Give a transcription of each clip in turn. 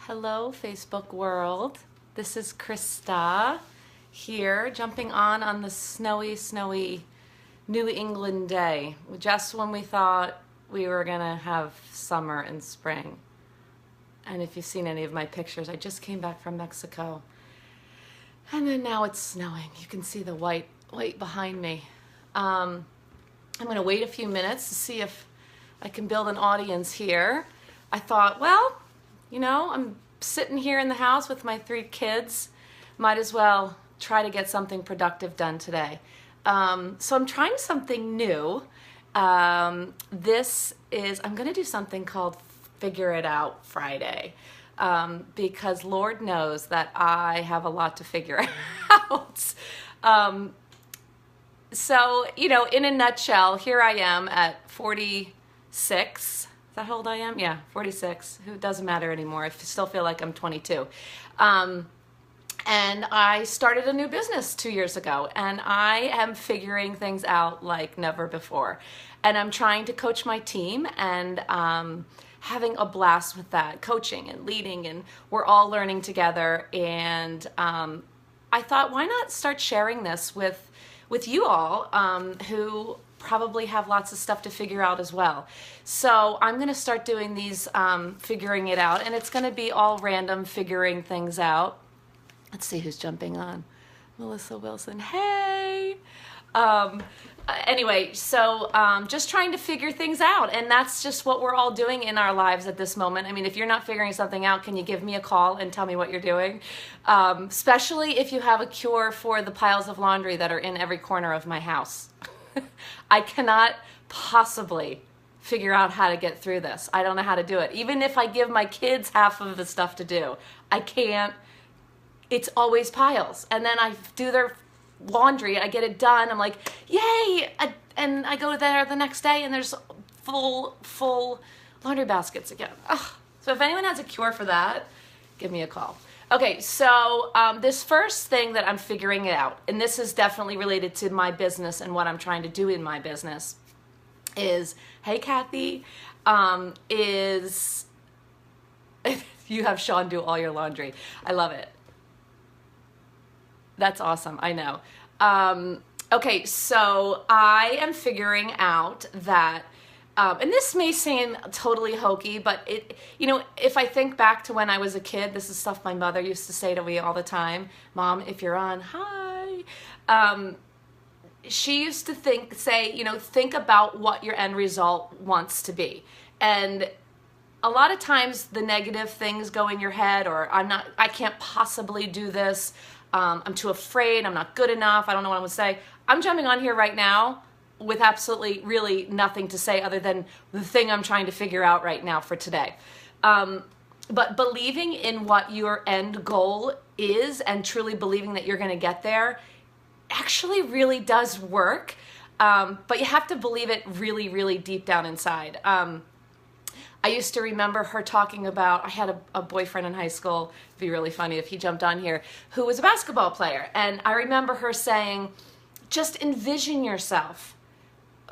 Hello, Facebook world. This is Krista here, jumping on the snowy New England day, just when we thought we were gonna have summer and spring. And if you've seen any of my pictures, I just came back from Mexico. And then now it's snowing. You can see the white behind me. I'm gonna wait a few minutes to see if I can build an audience here. I thought, well, I'm sitting here in the house with my 3 kids. Might as well try to get something productive done today. So I'm trying something new. I'm gonna do something called Figure It Out Friday. Because Lord knows that I have a lot to figure out. So, in a nutshell, here I am at 46. Is that how old I am? Yeah, 46. It doesn't matter anymore. I still feel like I'm 22. And I started a new business 2 years ago, and I am figuring things out like never before. And I'm trying to coach my team and having a blast with that, coaching and leading, and we're all learning together. And I thought, why not start sharing this with you all who probably have lots of stuff to figure out as well. So I'm going to start doing these figuring it out, and it's going to be all random figuring things out. Let's see who's jumping on. Melissa Wilson, hey! Anyway, so just trying to figure things out, and that's just what we're all doing in our lives at this moment. I mean, if you're not figuring something out, can you give me a call and tell me what you're doing? Especially if you have a cure for the piles of laundry that are in every corner of my house. I cannot possibly figure out how to get through this. I don't know how to do it. Even if I give my kids half of the stuff to do, I can't. It's always piles. And then I do their laundry, I get it done, I'm like, yay! And I go there the next day and there's full laundry baskets again. Ugh. So if anyone has a cure for that, give me a call. Okay, so this first thing that I'm figuring out, and this is definitely related to my business and what I'm trying to do in my business, is, hey Kathy, you have Sean do all your laundry. I love it. That's awesome, I know. Okay, so I am figuring out that, and this may seem totally hokey, but if I think back to when I was a kid, this is stuff my mother used to say to me all the time. Mom, if you're on, hi. She used to think about what your end result wants to be. And a lot of times the negative things go in your head, or I can't possibly do this. I'm too afraid, I'm not good enough, I don't know what I'm gonna say. I'm jumping on here right now with absolutely really nothing to say other than the thing I'm trying to figure out right now for today. But believing in what your end goal is and truly believing that you're gonna get there actually really does work, but you have to believe it really deep down inside. I used to remember her talking about, I had a boyfriend in high school, it'd be really funny if he jumped on here, who was a basketball player. And I remember her saying, just envision yourself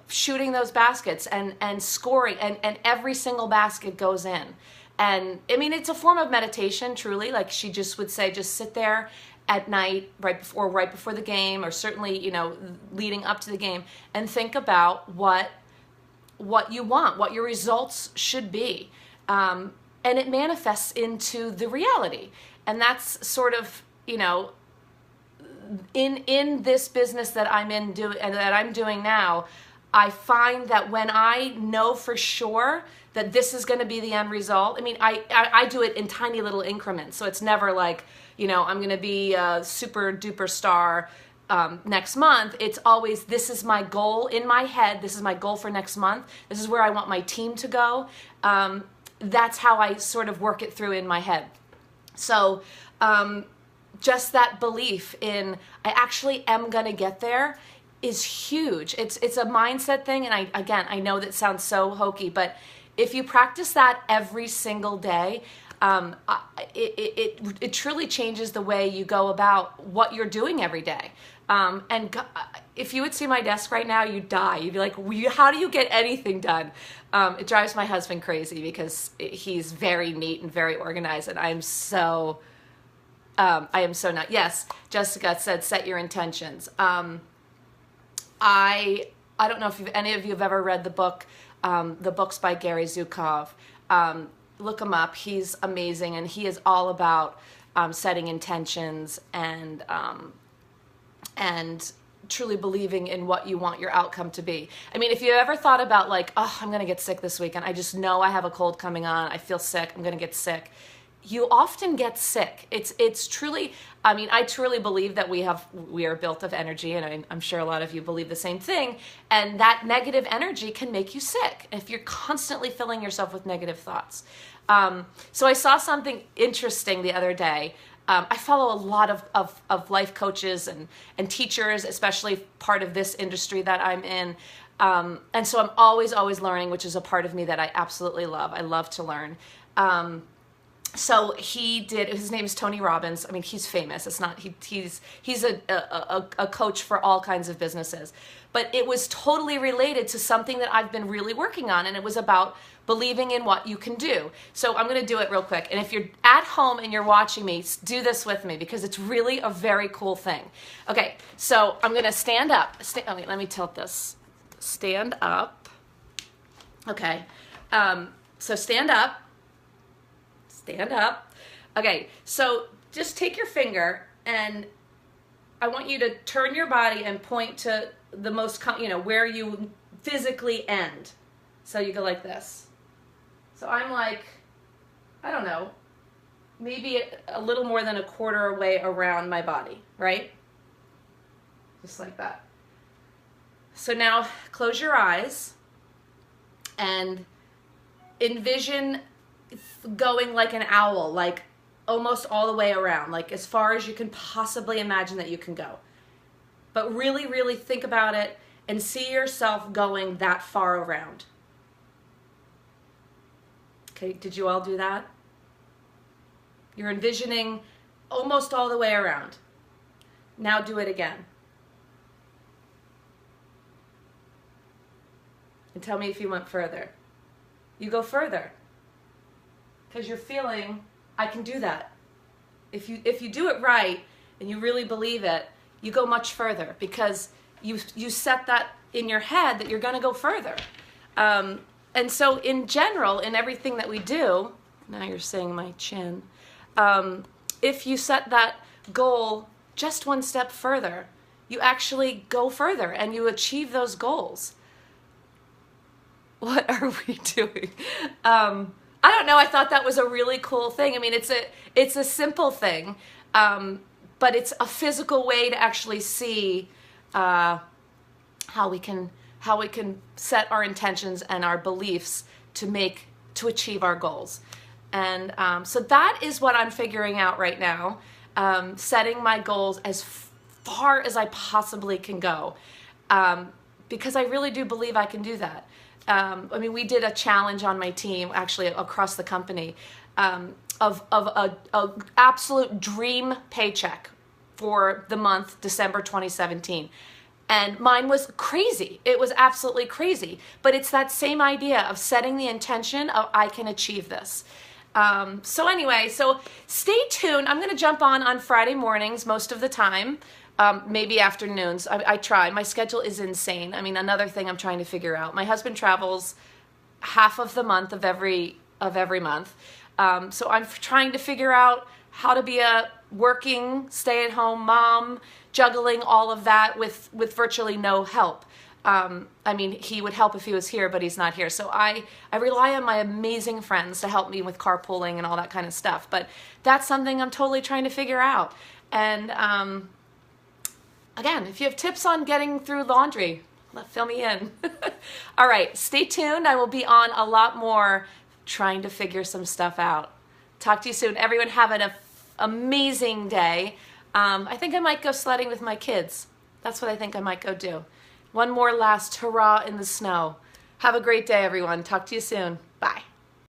shooting those baskets and scoring, and every single basket goes in. And I mean, it's a form of meditation, truly. Like she just would say, just sit there at night, right before the game, or certainly, leading up to the game, and think about what you want, what your results should be. And it manifests into the reality. And that's sort of, in this business that I'm doing now, I find that when I know for sure that this is going to be the end result, I mean, I do it in tiny little increments. So it's never like, I'm going to be a super duper star next month. It's always, this is my goal in my head. This is my goal for next month. This is where I want my team to go. That's how I sort of work it through in my head. So just that belief in I actually am going to get there is huge. It's a mindset thing. And I know that sounds so hokey, but if you practice that every single day, It truly changes the way you go about what you're doing every day. If you would see my desk right now, you'd die. You'd be like, how do you get anything done? It drives my husband crazy because he's very neat and very organized, and I am so not. Yes, Jessica said, set your intentions. I don't know if any of you have ever read the books by Gary Zukov. Look him up. He's amazing, and he is all about setting intentions and truly believing in what you want your outcome to be. I mean, if you ever thought about like, oh, I'm going to get sick this weekend. I just know I have a cold coming on. I feel sick. I'm going to get sick. You often get sick. It's truly, I mean, I truly believe that we are built of energy, and I'm sure a lot of you believe the same thing, and that negative energy can make you sick if you're constantly filling yourself with negative thoughts. So I saw something interesting the other day. I follow a lot of life coaches and teachers, especially part of this industry that I'm in. And so I'm always learning, which is a part of me that I absolutely love. I love to learn. So his name is Tony Robbins. I mean, he's famous. It's not, he's a coach for all kinds of businesses, but it was totally related to something that I've been really working on. And it was about believing in what you can do. So I'm going to do it real quick. And if you're at home and you're watching me, do this with me because it's really a very cool thing. Okay. So I'm going to stand up. Wait, let me tilt this. Stand up. Okay. So stand up. Stand up. Okay, so just take your finger and I want you to turn your body and point to the most, where you physically end. So you go like this. So I'm like, I don't know, maybe a little more than a quarter way around my body, right? Just like that. So now close your eyes and envision going like an owl, like almost all the way around, like as far as you can possibly imagine that you can go. But really, really think about it and see yourself going that far around. Okay, did you all do that? You're envisioning almost all the way around. Now do it again. And tell me if you went further. You go further. Because you're feeling, I can do that. If you do it right and you really believe it, you go much further because you set that in your head that you're going to go further. And so in general, in everything that we do, now you're saying my chin, if you set that goal just one step further, you actually go further and you achieve those goals. What are we doing? I don't know. I thought that was a really cool thing. I mean, it's a simple thing, but it's a physical way to actually see how we can set our intentions and our beliefs to achieve our goals. And so that is what I'm figuring out right now, setting my goals as far as I possibly can go, because I really do believe I can do that. I mean, we did a challenge on my team, actually across the company, of a absolute dream paycheck for the month December 2017. And mine was crazy. It was absolutely crazy. But it's that same idea of setting the intention of I can achieve this. So anyway, so stay tuned. I'm going to jump on Friday mornings most of the time. Maybe afternoons. I try. My schedule is insane. I mean, another thing I'm trying to figure out. My husband travels half of the month of every month. So I'm trying to figure out how to be a working, stay-at-home mom, juggling all of that with virtually no help. I mean, he would help if he was here, but he's not here. So I rely on my amazing friends to help me with carpooling and all that kind of stuff. But that's something I'm totally trying to figure out. And again, if you have tips on getting through laundry, fill me in. All right, stay tuned. I will be on a lot more trying to figure some stuff out. Talk to you soon. Everyone have an amazing day. I think I might go sledding with my kids. That's what I think I might go do. One more last hurrah in the snow. Have a great day, everyone. Talk to you soon.